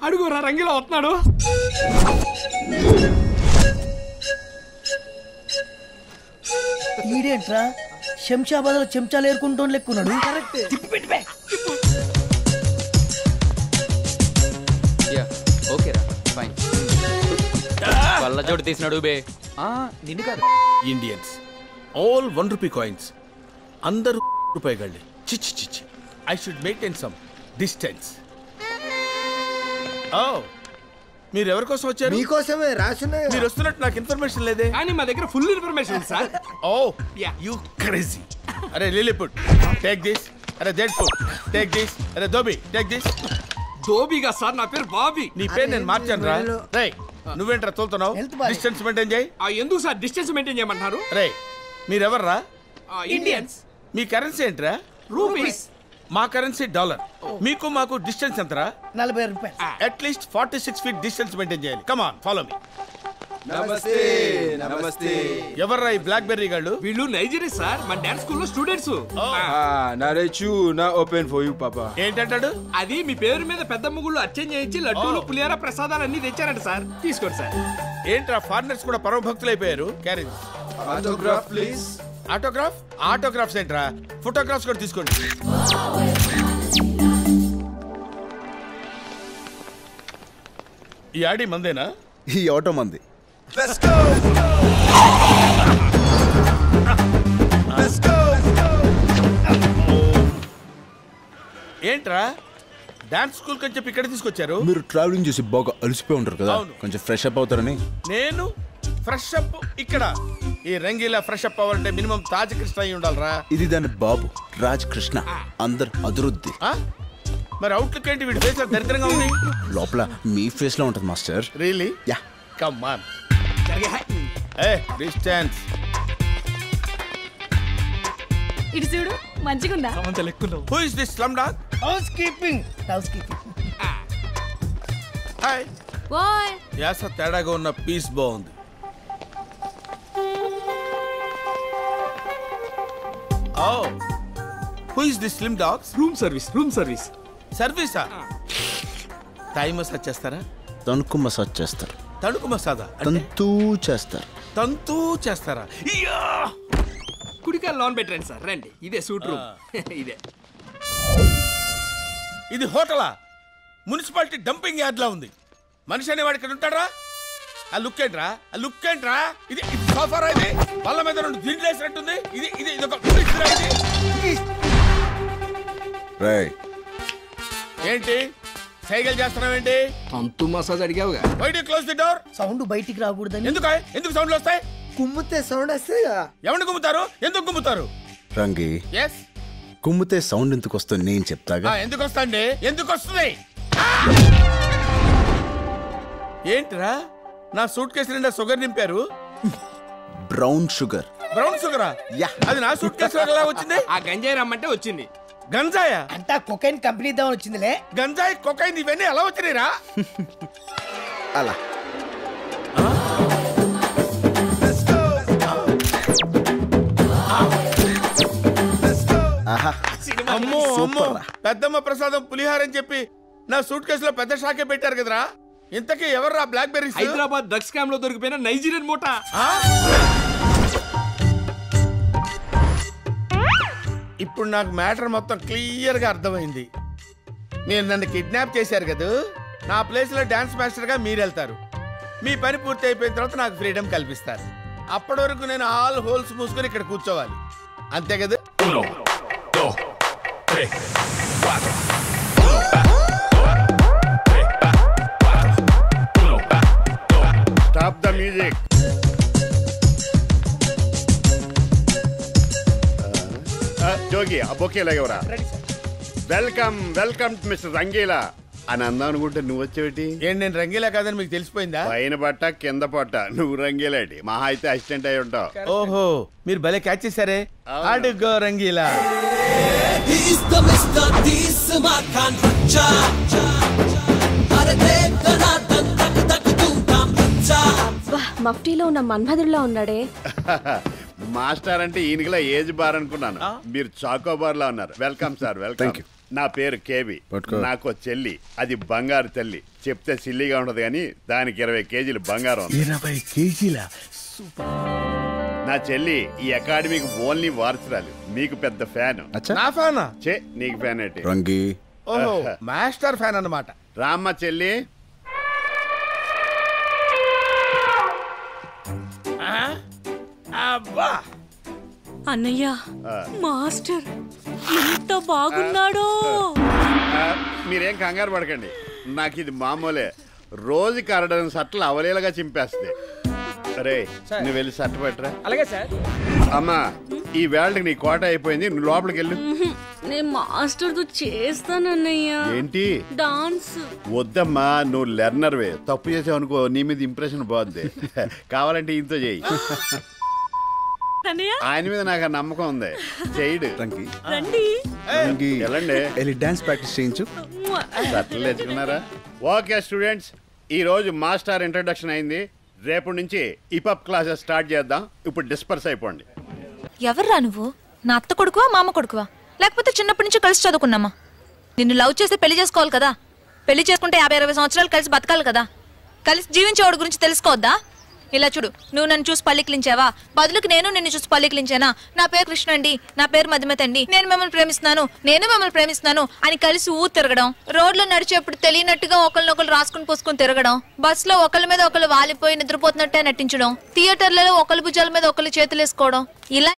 అడుగురా రంగిలో వస్తున్నాడు. ఈడేంట్రా శంషాబాద్ లో చెంచాలు ఏరుకుంటూ లెక్కున్నాడు. ఓకేరా ఫైన్. వల్ల జోడు తీసినాడు బే. నిన్ను కాదు, ఇండియన్స్ ఆల్ 1 రూపీ కాయిన్స్. అందరూ రూపాయి గళ్ళి. చిచ్చి చిచ్చి. I should maintain some distance. ఓ, మీరు ఎవరి కోసం వచ్చారు? మీకోసమే రాసున్నాయి. మీరు వస్తున్నట్టు నాకు ఇన్ఫర్మేషన్ లేదే. కానీ మా దగ్గర full information sir. Oh you crazy. అరే లిలీపుట్ టేక్ దిస్. అరే జెడ్పుట్ టేక్ దిస్. అరే దోబి టేక్ దిస్. దోబిగా సార్, నా పేరు బాబీ. నీ పేరు నేను మార్చాను రా. రేయ్ నువ్వేంట్రా తోలుతున్నావు? డిస్టెన్స్ మెయింటైన్ చేయి. ఎందుకు సార్ డిస్టెన్స్ మెయింటైన్ చేయమంటున్నారు? రేయ్ మీరెవర్రా? ఇండియన్స్. మీ కరెన్సీ ఏంట్రా? రూపీస్. మా కరెన్సీ డాలర్. మీకు మాకు డిస్టెన్స్ ఎంతరా? 40 రూపాయలు. అట్లీస్ట్ 46 ఫీట్ డిస్టెన్స్ మెయింటైన్ చేయాలి. Come on follow me. నమస్తే నమస్తే. ఎవర్రా ఈ బ్లాక్ బెర్రీ గాళ్ళు? వీళ్ళు నైజీరియా సార్, మన డాన్స్ స్కూల్లో స్టూడెంట్స్. నరేచు నా ఓపెన్ ఫర్ యు పాపా. ఏంటంటాడు? అది మీ పేరు మీద పెద్ద ముగ్గులు అర్చన చేయించి లడ్డూలు పులిహార ప్రసాదాలు అన్ని తెచ్చారంట సార్. తీసుకోండి సార్. ఏంట్రా ఫారినర్స్ కూడా పరమ భక్తులు అయిపోయారు. Carriage. Autograph please. Autograph? Autographs ఏంట్రా? ఫోటోగ్రాఫ్స్ కూడా తీసుకోండి. ఈ ఆడి మందేనా? ఈ ఆటో మంది. ఏంట్రా డాన్స్ స్కూల్ కని చెప్పి ఇక్కడ తీసుకొచ్చారు? మీరు ట్రావెలింగ్ చేసి బాగా అలసిపోయి ఉంటారు కదా, కొంచెం ఫ్రెష్ అప్ అవుతారని. నేను ఫ్రెష్ అప్ ఇక్కడ? ఈ రంగీలా ఫ్రెష్ అప్ అవ్వాలంటే మినిమం తాజ్ కృష్ణ అయి ఉండాలరా. ఇది దాని బాబు రాజ్ కృష్ణ. అందరు అదురుద్ది. మరి అవుట్లుక్ ఏంటి? వీడి ఫేస్ దరిద్రంగా ఉంది. లోపల మీ ఫేస్ లో ఉంటుంది master. Really? Yeah. Come on. Distance. ఇటు చూడు మంచిగుందా? Who is this slum dog? Housekeeping. Hi. ఓయ్ యాస తేడాగా ఉన్న పీస్ బాగుంది. ఓ, who is this slim dogs? Room service. Room service. సర్వీసా? థాయ్ మసాజ్ చేస్తారా? తణుకు మసాజ్ చేస్తారు. తణుకు మసాజా? తంతూ చేస్తారు. తంతూ చేస్తారా? కుడికాయ లోన్ పెట్టండి సార్. రండి, ఇదే సూట్ రూమ్. ఇదే. ఇది హోటలా? మున్సిపాలిటీ డంపింగ్ యార్డ్ లా ఉంది. మనిషి అనేవాడు ఇక్కడ ఉంటాడా? ఆ లుక్ ఏంట్రా? ఆ లుక్ ఏంట్రా? ఇది సోఫారా? ఇది బల్ల మీద 2 దిండ్లు వేసినట్టుంది. ఇది ఇది ఇది ఒక ఏంటి సైకిల్ చేస్తున్నావేంటి? అంతు మసాజ్ అడిగావుగా. Why do close the door? Sound బయటికి రాకూడదని. ఎందుకు సౌండ్లు వస్తాయి? కుమ్మితే సౌండ్ వస్తాయి. ఎవరిని గుమ్ముతారు? ఎందుకు గుమ్ముతారు? రంగి, ఎస్, కుమ్మితే సౌండ్ ఎందుకు వస్తుంది నేను చెప్తాగా. ఎందుకు వస్తాండి? ఎందుకు వస్తుంది? ఏంట్రా నా సూట్ కేసు నిండా షుగర్ నింపారు? Brown sugar. బ్రౌన్ షుగరా? యా. అది నా సూట్ కేసు ఎలా వచ్చింది? ఆ గంజాయి రమ్మంటే వచ్చింది. గంజాయా? అంతా కొకైన్ కంపెనీ దాని వచ్చిందిలే. గంజాయి కొకైన్ ఇవన్నీ ఎలా వచ్చినాయిరా? అలా అమ్మో అమ్మో, పెద్దమ్మ ప్రసాదం పులిహారని చెప్పి నా సూట్ కేసులో పెద్ద షాకే పెట్టారు కదరా. ఇంతకీ ఎవర్రా black berries? Hyderabad drugs scam లో దొరికిపోయిన నైజీరియన్ మూట. ఇప్పుడు నాకు మ్యాటర్ మొత్తం క్లియర్ గా అర్థమైంది. మీరు నన్ను కిడ్నాప్ చేశారు కదా, నా ప్లేస్ లో డాన్స్ మాస్టర్ గా మీరు వెళ్తారు. మీ పని పూర్తి అయిపోయిన తర్వాత నాకు ఫ్రీడమ్ కల్పిస్తారు. అప్పటి వరకు నేను ఆల్ హోల్స్ మూసుకొని ఇక్కడ కూర్చోవాలి, అంతే కదా? Stop the music. జోగి ఆ బొకే లేవరా? వెల్కమ్ వెల్కమ్ మిస్టర్ రంగీలా అని అందాం అనుకుంటే నువ్వు వచ్చేటి? ఏంటి నేను రంగీలా కాదని మీకు తెలిసిపోయిందా? పైన పట్ట కింద పట్ట నువ్వు రంగీలాటి, మహా అయితే అసిస్టెంట్ అయి ఉంటావు. ఓహో, మీరు భలే క్యాచ్ చేశారే. అడుగో రంగీలా. మఫ్టీలో ఉన్న మన్మధుడిలో ఉన్నాడే. మాస్టర్ అంటే ఈయనకిలా ఏజ్ బార్ అనుకున్నాను. మీరు చాకో బార్ లా ఉన్నారు. Welcome sir, welcome. నా పేరు కేబి. నాకు చెల్లి, అది బంగారు తల్లి. చెప్తే సిల్లిగా ఉండదు కానీ దానికి 20 కేజీలు బంగారం. 20 కేజీల? నా చెల్లి ఈ అకాడమీకి ఓన్లీ వారసురాలు. మీకు పెద్ద ఫ్యాన్. నా ఫ్యానా? చే నీకు ఫ్యాన్ ఏంటి? రంగి ఓహో, మాస్టర్ ఫ్యాన్ అన్నమాట. రామ్మ చెల్లి. అబ్బా అన్నయ్య, మాస్టర్ ఎంత బాగున్నాడో. మీరేం కంగారు పడకండి, నాకు ఇది మామూలే. రోజుకి 6 సట్లు అవలేలుగా చింపేస్తుంది. అరే నువ్వు వెళ్ళి సట్టు పెట్టరా. అలాగే సార్. అమ్మా, ఈ వేళకి నీ కోట అయిపోయింది, నువ్వు లోపలికి వెళ్ళు. నేను మాస్టర్ తో చేస్తానన్నయ్య. ఏంటి? డాన్స్. వద్దమ్మా, నువ్వు లెర్నర్వే. తప్పు చేసావు అనుకో, నీ మీద ఇంప్రెషన్ బాగుంది. కావాలంటే ఇంతో చెయ్యి. ఆయన మీద నాకు ఆ నమ్మకం ఉంది, చేయడు. రండి వెళ్ళండి, వెళ్ళి డాన్స్ ప్రాక్టీస్ చేయించు. సట్లు తెచ్చుకున్నారా? ఓకే స్టూడెంట్స్, ఈ రోజు మాస్టర్ ఇంట్రడక్షన్ అయింది. రేపు నుంచి ఇపప్ క్లాసెస్ స్టార్ట్ చేద్దాం. ఇప్పుడు డిస్పర్స్ అయిపోండి. ఎవర్రా నువ్వు? నా అత్త కొడుకువా, మామ కొడుకువా, లేకపోతే చిన్నప్పటి నుంచి కలిసి చదువుకున్నామా? నిన్ను లవ్ చేస్తే పెళ్లి చేసుకోవాలి కదా. పెళ్లి చేసుకుంటే 50-60 సంవత్సరాలు కలిసి బతకాలి కదా. కలిసి జీవించేవాడి గురించి తెలుసుకోవద్దా? ఇలా చూడు, నువ్వు నన్ను చూసి పల్లికిలించావా, బదులుకి నేను నిన్ను చూసి పల్లికిలించానా? నా పేరు కృష్ణ అండి, నా పేరు మధుమతి అండి, నేను మిమ్మల్ని ప్రేమిస్తున్నాను, నేను మిమ్మల్ని ప్రేమిస్తున్నాను అని కలిసి ఊరు తిరగడం, రోడ్లో నడిచేప్పుడు తెలియనట్టుగా ఒకరినొకరు రాసుకుని పూసుకుని తిరగడం, బస్సులో ఒకళ్ళ మీద ఒకళ్ళు వాలిపోయి నిద్రపోతున్నట్టే నటించడం, థియేటర్లలో ఒకళ్ళ భుజాల మీద ఒకళ్ళు చేతులు వేసుకోవడం, ఇలా